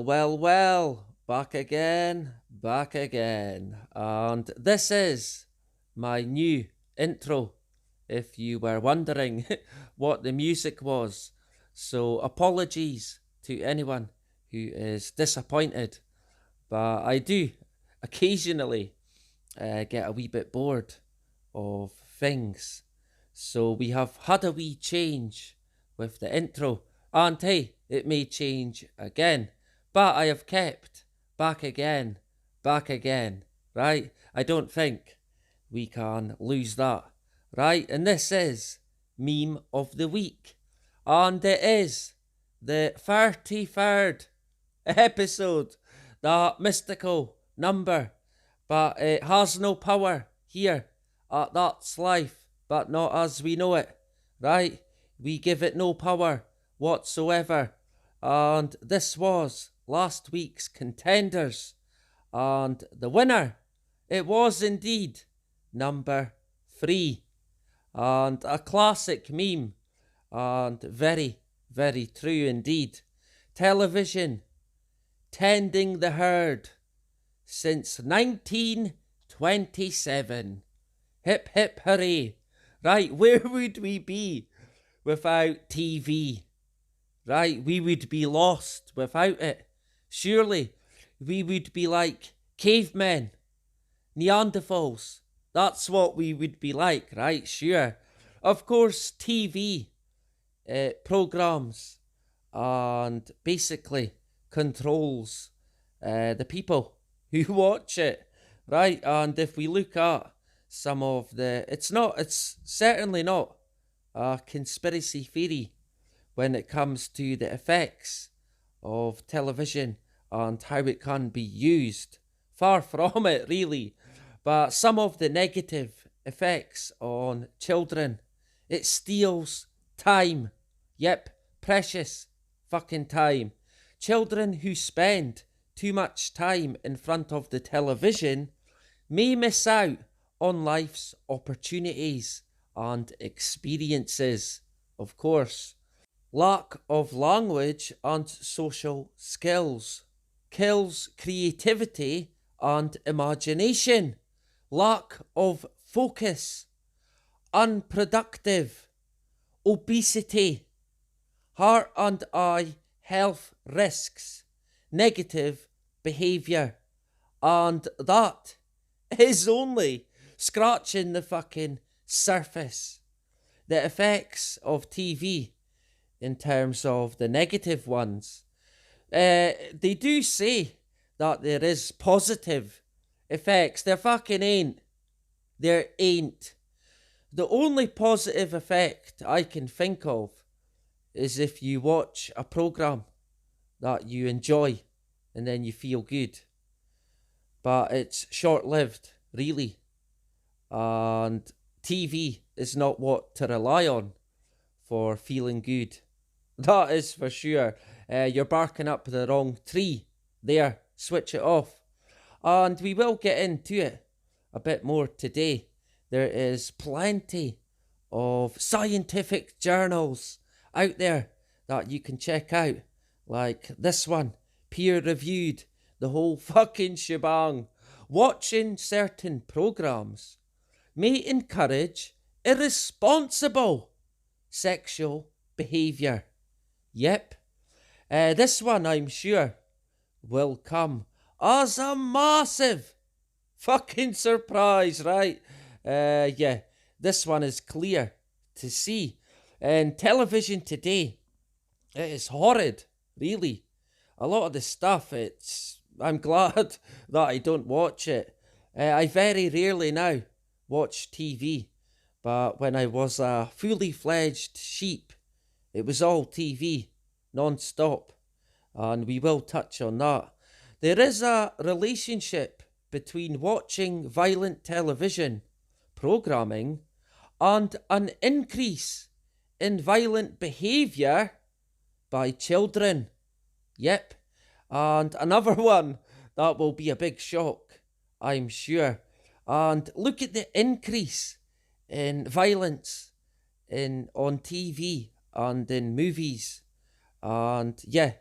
Well, back again. And this is my new intro, if you were wondering what the music was. So, apologies to anyone who is disappointed, but I do occasionally get a wee bit bored of things. So, we have had a wee change with the intro, and hey, it may change again, but I have kept back again, right? I don't think we can lose that, right? And this is Meme of the Week, and it is the 33rd episode, that mystical number, but it has no power here at That's Life, but not as we know it, right? We give it no power whatsoever. And this was last week's contenders. And the winner, it was indeed number 3. And a classic meme. And very, very true indeed. Television tending the herd since 1927. Hip hip hooray. Right, where would we be without TV? Right, we would be lost without it. Surely we would be like cavemen, Neanderthals. That's what we would be like, right? Sure. Of course, TV programs and basically controls the people who watch it, right? And if we look at some of it's certainly not a conspiracy theory when it comes to the effects of television and how it can be used. Far from it, really. But some of the negative effects on children, it steals time. Yep, precious fucking time. Children who spend too much time in front of the television may miss out on life's opportunities and experiences, of course. Lack of language and social skills kills creativity and imagination. Lack of focus, unproductive, obesity, heart and eye health risks, negative behaviour. And that is only scratching the fucking surface. The effects of TV in terms of the negative ones, they do say that there is positive effects. There fucking ain't. There ain't. The only positive effect I can think of is if you watch a programme that you enjoy and then you feel good. But it's short-lived, really. And TV is not what to rely on for feeling good. That is for sure. You're barking up the wrong tree. There, switch it off. And we will get into it a bit more today. There is plenty of scientific journals out there that you can check out. Like this one, peer-reviewed, the whole fucking shebang. Watching certain programs may encourage irresponsible sexual behaviour. Yep. This one, I'm sure, will come as a massive fucking surprise, right? Yeah, this one is clear to see. And television today, it is horrid, really. A lot of the stuff, I'm glad that I don't watch it. I very rarely now watch TV. But when I was a fully fledged sheep, it was all TV, non-stop. And we will touch on that. There is a relationship between watching violent television programming and an increase in violent behaviour by children. Yep. And another one that will be a big shock, I'm sure. And look at the increase in violence on TV and in movies. And yeah,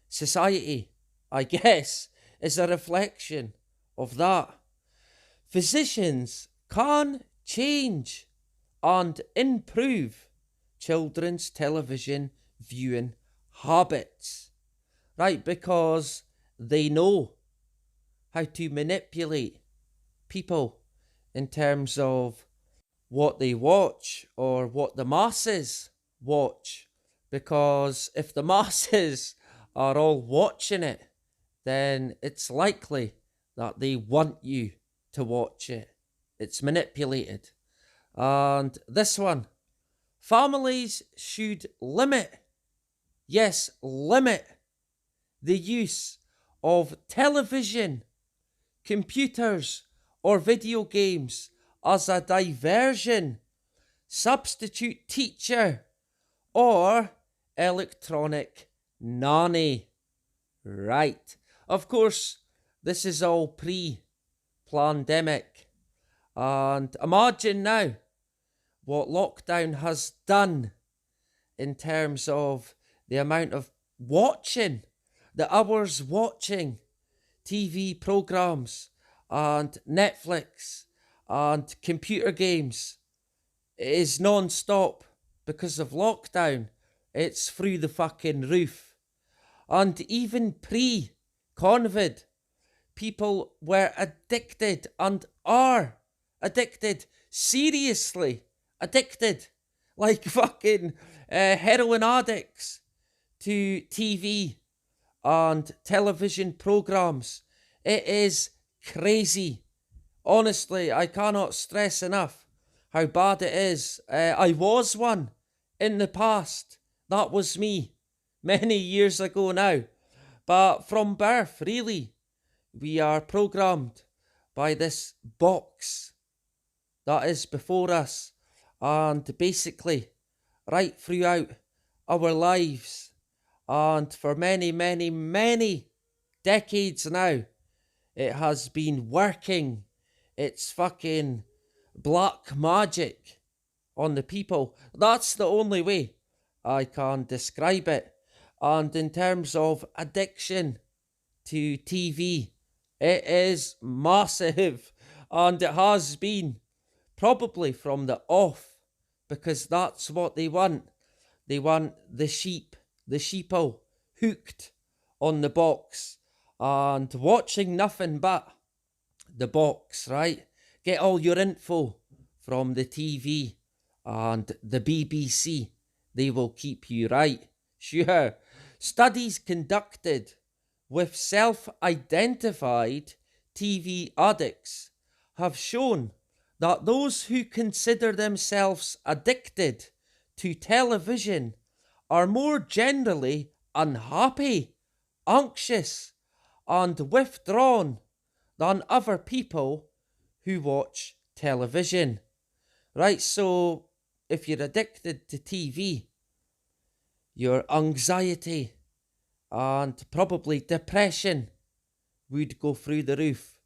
society I guess, is a reflection of that. Physicians can change and improve children's television viewing habits, right? Because they know how to manipulate people in terms of what they watch or what the masses watch. Because if the masses are all watching it, then it's likely that they want you to watch it. It's manipulated. And this one, families should limit, yes, limit the use of television, computers, or video games as a diversion, substitute teacher, or electronic nanny. Right. Of course, this is all pre-pandemic. And imagine now what lockdown has done in terms of the amount of watching, the hours watching TV programs and Netflix and computer games. It is non-stop because of lockdown. It's through the fucking roof. And even pre-COVID, people were addicted and are addicted, seriously addicted, like fucking heroin addicts, to TV and television programs. It is crazy. Honestly, I cannot stress enough how bad it is. I was one in the past. That was me many years ago now. But from birth, really, we are programmed by this box that is before us. And basically, right throughout our lives, and for many, many, many decades now, it has been working. It's fucking black magic on the people. That's the only way I can describe it. And in terms of addiction to TV, it is massive. And it has been probably from the off, because that's what they want. They want the sheeple, hooked on the box and watching nothing but the box, right? Get all your info from the TV and the BBC. They will keep you right. Sure, studies conducted with self-identified TV addicts have shown that those who consider themselves addicted to television are more generally unhappy, anxious, and withdrawn than other people who watch television. Right, so if you're addicted to TV, your anxiety and probably depression would go through the roof.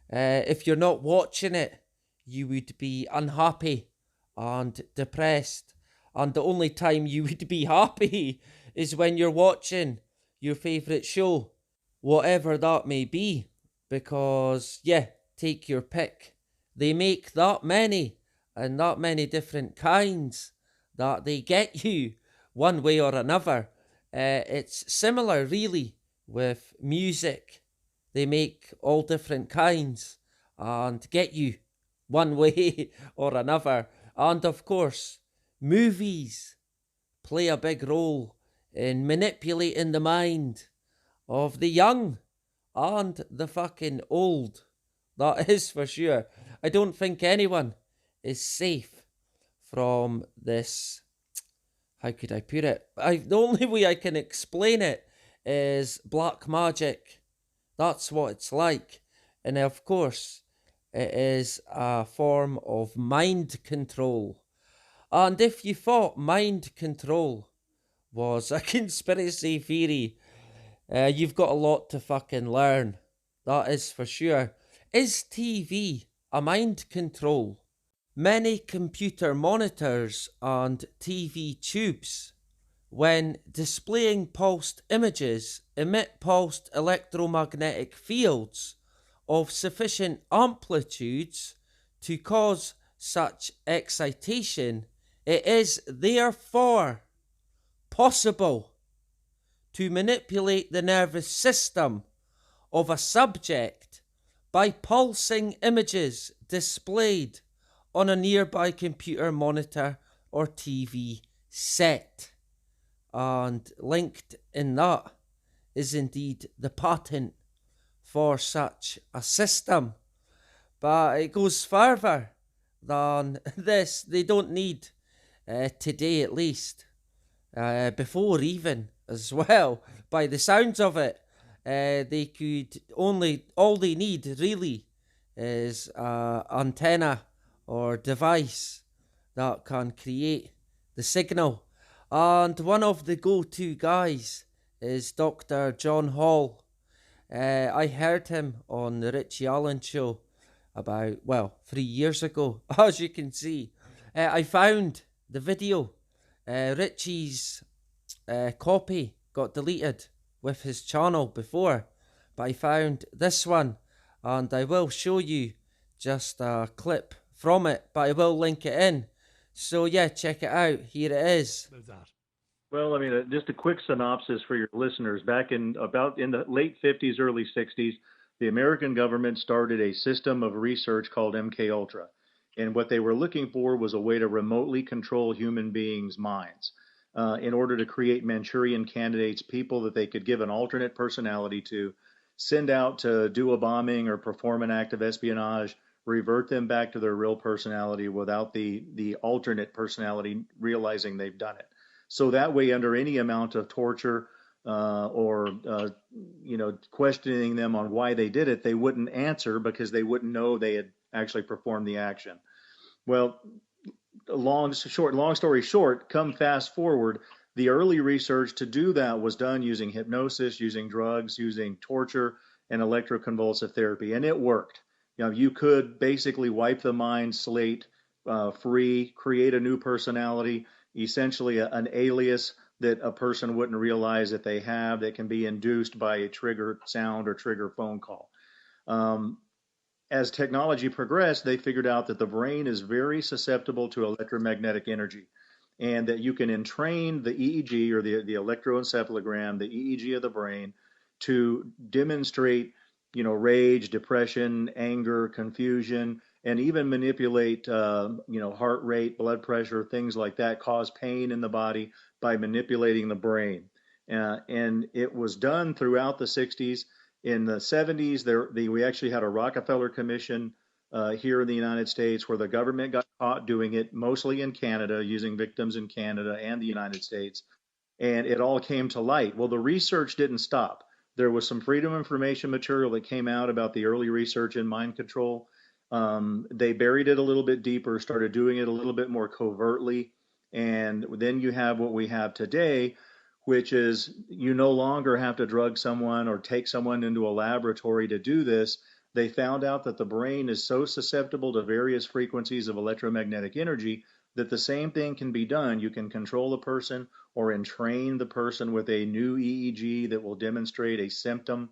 If you're not watching it, you would be unhappy and depressed. And the only time you would be happy is when you're watching your favourite show, whatever that may be. Because, yeah, take your pick. They make that many and that many different kinds that they get you one way or another. It's similar, really, with music. They make all different kinds and get you one way or another. And of course, movies play a big role in manipulating the mind of the young and the fucking old. That is for sure. I don't think anyone is safe from this. How could I put it? The only way I can explain it is black magic. That's what it's like. And of course, it is a form of mind control. And if you thought mind control was a conspiracy theory, you've got a lot to fucking learn. That is for sure. Is TV a mind control? Many computer monitors and TV tubes when displaying pulsed images, emit pulsed electromagnetic fields of sufficient amplitudes to cause such excitation. It is therefore possible to manipulate the nervous system of a subject by pulsing images displayed on a nearby computer monitor or TV set. And linked in that is indeed the patent for such a system. But it goes further than this. They don't need, today at least, before even as well, by the sounds of it, they could all they need really is an antenna or device that can create the signal. And one of the go-to guys is Dr. John Hall. I heard him on the Richie Allen show about, 3 years ago, as you can see. I found the video. Richie's copy got deleted with his channel before, but I found this one, and I will show you just a clip from it, but I will link it in. So yeah, check it out. Here it is. Well, I mean, just a quick synopsis for your listeners. Back in the late 50s, early 60s, the American government started a system of research called MKUltra. And what they were looking for was a way to remotely control human beings' minds in order to create Manchurian candidates, people that they could give an alternate personality to, send out to do a bombing or perform an act of espionage, revert them back to their real personality without the alternate personality realizing they've done it. So that way, under any amount of torture or questioning them on why they did it, they wouldn't answer because they wouldn't know they had actually performed the action. Well, long story short, come fast forward, the early research to do that was done using hypnosis, using drugs, using torture, and electroconvulsive therapy, and it worked. You could basically wipe the mind slate free, create a new personality, essentially an alias that a person wouldn't realize that they have, that can be induced by a trigger sound or trigger phone call. As technology progressed, they figured out that the brain is very susceptible to electromagnetic energy, and that you can entrain the EEG or the electroencephalogram, the EEG of the brain, to demonstrate, rage, depression, anger, confusion, and even manipulate, heart rate, blood pressure, things like that, cause pain in the body by manipulating the brain. And it was done throughout the 60s. In the 70s, we actually had a Rockefeller Commission here in the United States where the government got caught doing it, mostly in Canada, using victims in Canada and the United States. And it all came to light. Well, the research didn't stop. There was some Freedom of Information material that came out about the early research in mind control. They buried it a little bit deeper, started doing it a little bit more covertly. And then you have what we have today, which is you no longer have to drug someone or take someone into a laboratory to do this. They found out that the brain is so susceptible to various frequencies of electromagnetic energy that the same thing can be done. You can control a person or entrain the person with a new EEG that will demonstrate a symptom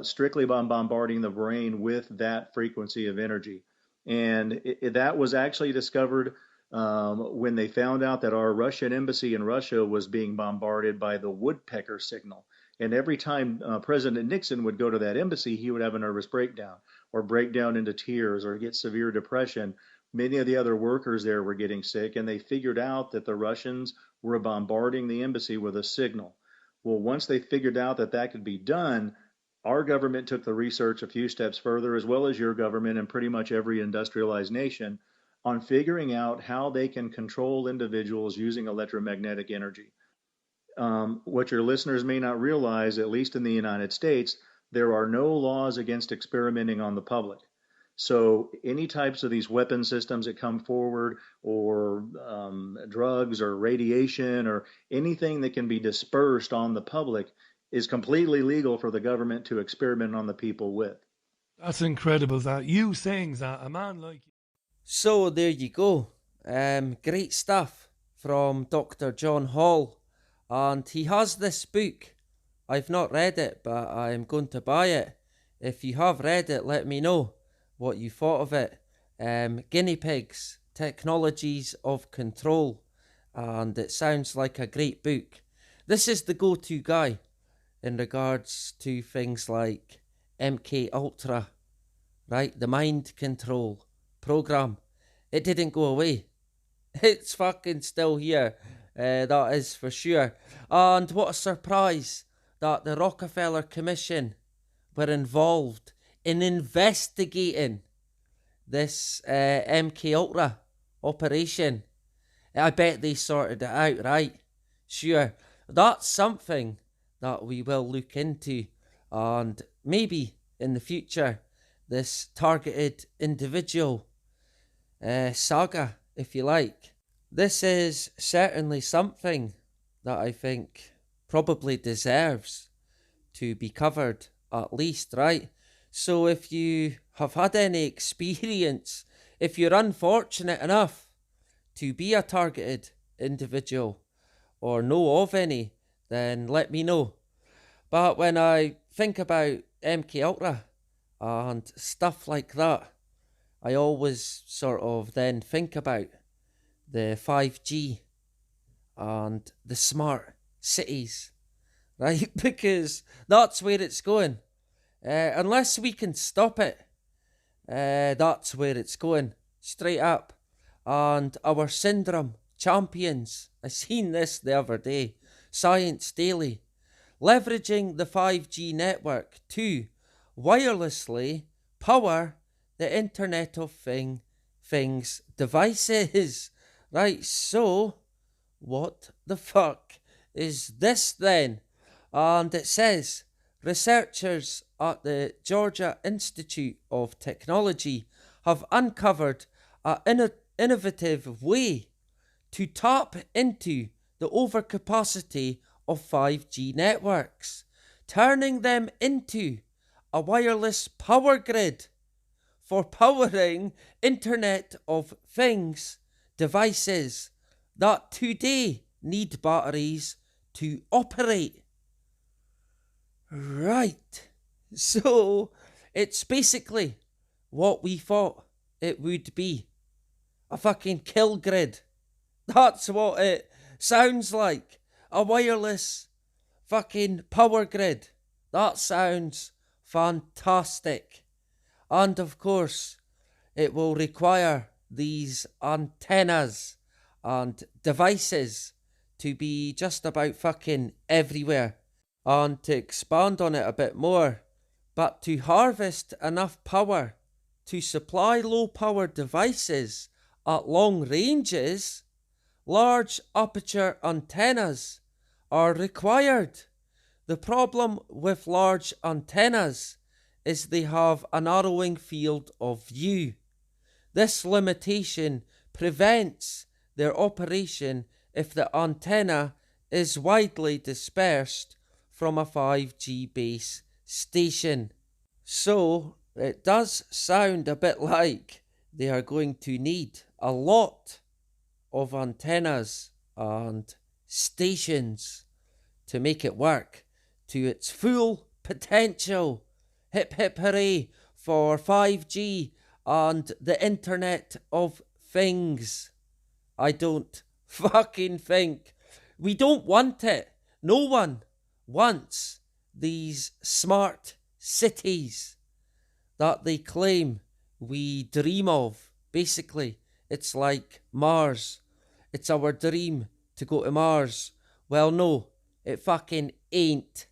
strictly by bombarding the brain with that frequency of energy. And that was actually discovered when they found out that our Russian embassy in Russia was being bombarded by the woodpecker signal. And every time President Nixon would go to that embassy, he would have a nervous breakdown or break down into tears or get severe depression. Many of the other workers there were getting sick, and they figured out that the Russians were bombarding the embassy with a signal. Well, once they figured out that that could be done, our government took the research a few steps further, as well as your government and pretty much every industrialized nation, on figuring out how they can control individuals using electromagnetic energy. What your listeners may not realize, at least in the United States, there are no laws against experimenting on the public. So any types of these weapon systems that come forward, or drugs or radiation or anything that can be dispersed on the public, is completely legal for the government to experiment on the people with. That's incredible, that you saying that, a man like you. So there you go. Great stuff from Dr. John Hall. And he has this book. I've not read it, but I'm going to buy it. If you have read it, let me know what you thought of it. Guinea Pigs, Technologies of Control. And it sounds like a great book. This is the go-to guy in regards to things like MK Ultra, right? The mind control program. It didn't go away. It's fucking still here. That is for sure. And what a surprise that the Rockefeller Commission were involved in investigating this MK Ultra operation. I bet they sorted it out, right? Sure. That's something that we will look into, and maybe in the future, this targeted individual saga, if you like. This is certainly something that I think probably deserves to be covered, at least, right? So if you have had any experience, if you're unfortunate enough to be a targeted individual or know of any, then let me know. But when I think about MK Ultra and stuff like that, I always sort of then think about the 5G and the smart cities, right? Because that's where it's going. Unless we can stop it, that's where it's going, straight up. And our syndrome champions, I seen this the other day, Science Daily, leveraging the 5G network to wirelessly power the Internet of Things devices. Right, so what the fuck is this then? And it says, researchers at the Georgia Institute of Technology have uncovered an innovative way to tap into the overcapacity of 5G networks, turning them into a wireless power grid for powering Internet of Things devices that today need batteries to operate. Right. So it's basically what we thought it would be. A fucking kill grid. That's what it sounds like. A wireless fucking power grid. That sounds fantastic. And of course, it will require these antennas and devices to be just about fucking everywhere. And to expand on it a bit more, but to harvest enough power to supply low power devices at long ranges, large aperture antennas are required. The problem with large antennas is they have a narrowing field of view. This limitation prevents their operation if the antenna is widely dispersed from a 5G base station. So it does sound a bit like they are going to need a lot of antennas and stations to make it work to its full potential. Hip hip hooray for 5G and the Internet of Things. I don't fucking think. We don't want it. No one wants these smart cities that they claim we dream of. Basically, it's like Mars. It's our dream to go to Mars. Well, no, it fucking ain't.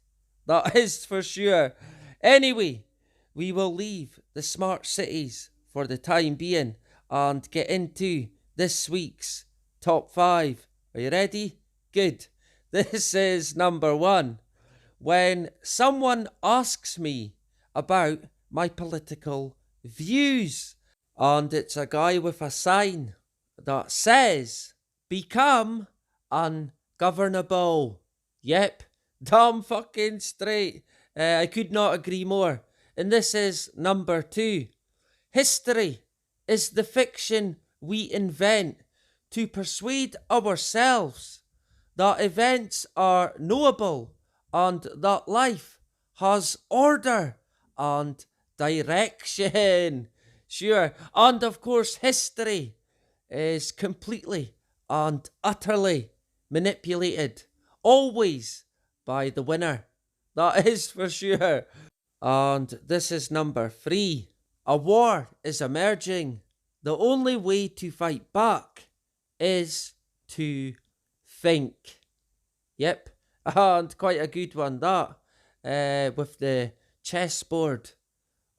That is for sure. Anyway, we will leave the smart cities for the time being and get into this week's top 5. Are you ready? Good. This is number 1. When someone asks me about my political views, and it's a guy with a sign that says, become ungovernable. Yep, damn fucking straight. I could not agree more. And this is number 2. History is the fiction we invent to persuade ourselves that events are knowable, and that life has order and direction. Sure, and of course, history is completely and utterly manipulated, always by the winner. That is for sure. And this is number 3. A war is emerging. The only way to fight back is to think. Yep, and quite a good one that, with the chessboard.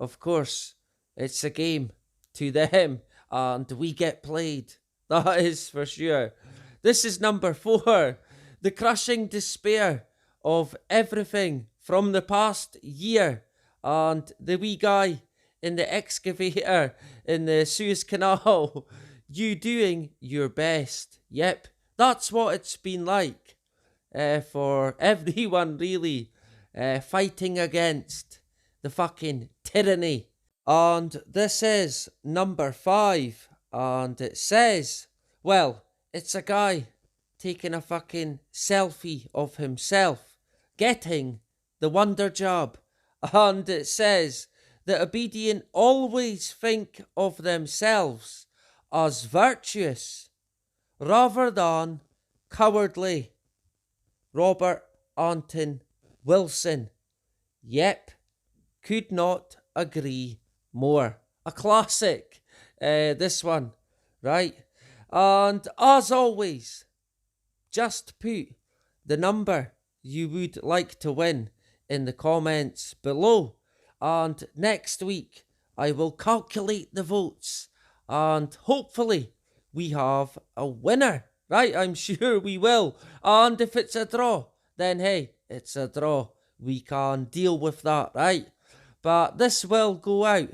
Of course, it's a game to them, and we get played. That is for sure. This is number 4. The crushing despair of everything from the past year, and the wee guy in the excavator in the Suez Canal. You doing your best. Yep, that's what it's been like for everyone, really, fighting against the fucking tyranny. And this is number 5, and it says, well, it's a guy taking a fucking selfie of himself getting the wonder job, and it says, the obedient always think of themselves as virtuous rather than cowardly. Robert Anton Wilson. Yep, could not agree more. A classic, this one, right? And as always, just put the number you would like to win in the comments below. And next week, I will calculate the votes, and hopefully we have a winner. Right, I'm sure we will. And if it's a draw, then hey, it's a draw. We can deal with that, right? But this will go out.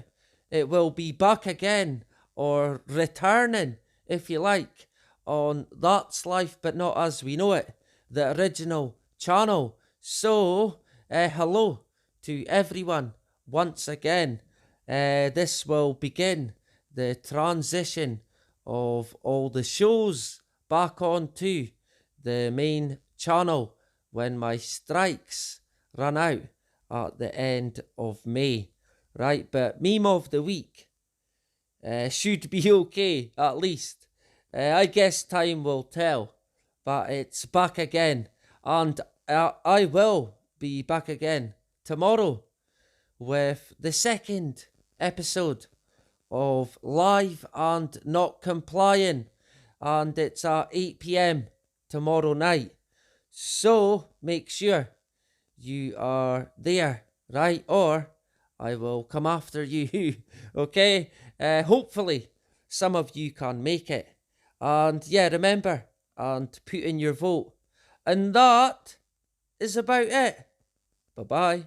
It will be back again, or returning, if you like, on That's Life But Not As We Know It, the original channel. So, hello to everyone once again. This will begin the transition of all the shows back onto the main channel when my strikes run out at the end of May. Right, but meme of the week should be okay, at least. I guess time will tell, but it's back again, and I will be back again tomorrow with the second episode of Live and Not Complying, and it's at 8 p.m. tomorrow night. So make sure you are there, right? Or I will come after you, okay? Hopefully some of you can make it. And yeah, remember, and put in your vote. And that is about it. Bye-bye.